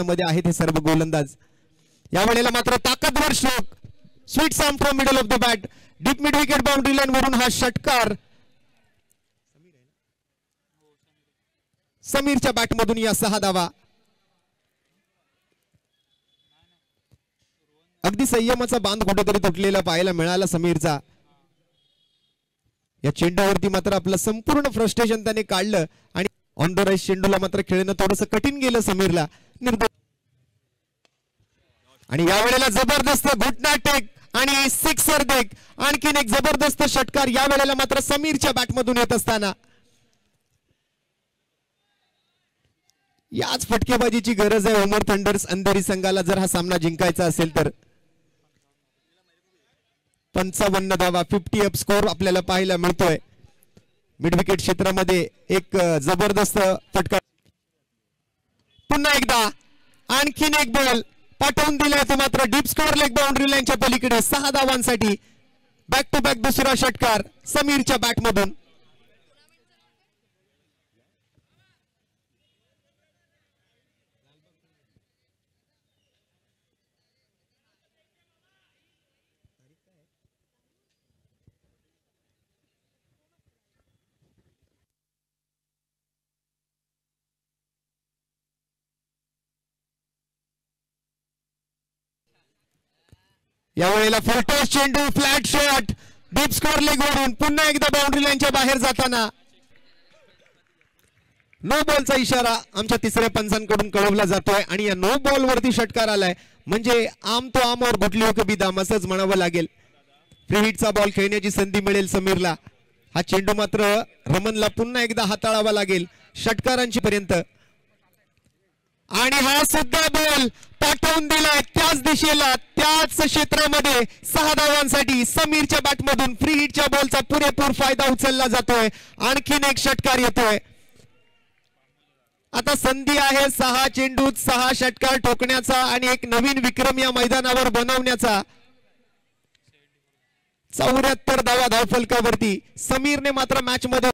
मध्ये आहेत हे सर्व गोलंदाज। या वेळेला मात्र ताकदवर स्ट्रोक, स्वीट साम from middle of the bat, deep mid wicket boundary line वरून हा षटकार समीरच्या बॅट मधून या 6 धावा। अगदी संयमाचा बांध कुठेतरी तुटलेला पाहायला मिळाला समीरचा। या चेंडूवरती मात्र आपलं संपूर्ण फ्रस्ट्रेशन त्याने काढलं आणि ऑन द राईस चेंडूला मात्र खेळणं थोडंसं कठीण गेलं समीरला। आणि या वेळेला जबरदस्त घुटना टेक आणि सिक्सर देक, आणखीन एक जबरदस्त षटकार या वेळेला मात्र समीरच्या बॅट मधून येत असताना याच फटकेबाजीची गरज आहे उमर थंडर्स अंधेरी संघाला जर हा सामना जिंकायचा असेल तर। 55 धावा, 50 अप स्कोर आपल्याला पाहायला मिळतोय। मिड विकेट क्षेत्रामध्ये एक जबरदस्त फटका, पुन्हा एकदा आणखीन एक बॉल पाठवून दिलाय तो मात्र डीप स्कोर लेग बाउंड्री लाईनच्या पलीकडे 6 धावांसाठी। बॅक टू बॅक दुसरा षटकार समीरच्या बॅट मधून। या वेळेला फुलटॉस चेंडू, flat shot, deep score leg वरून पुन्हा एकदा बाउंड्री लाईनच्या बाहेर जाताना नो बॉलचा इशारा आमच्या तिसऱ्या पंचांकडून कळवला जातोय आणि या नो बॉल वरती षटकार आलाय म्हणजे आम तो आम और गुटली हो कभी दाम असंच म्हणावं लागेल। फ्री हिटचा बॉल खेळण्याची संधी मिळेल समीरला। हा चेंडू मात्र रमनला पुन्हा एकदा हाताळावा लागेल षटकारांची पर्यंत आणि हा सुद्धा बॉल पाठवून दिलाय त्याच दिशेला, त्याच क्षेत्रामध्ये 6 धावांसाठी समीरच्या बॅटमधून फ्री हिटच्या बॉलचा पुरेपूर फायदा उचलला जातोय। आणखीन एक षटकार येतोय। आता संधी आहे 6 चेंडूत 6 षटकार ठोकण्याचा आणि एक नवीन विक्रम या मैदानावर बनवण्याचा। 74 धावा धावफलकावरती समीरने मात्र मॅच मध्ये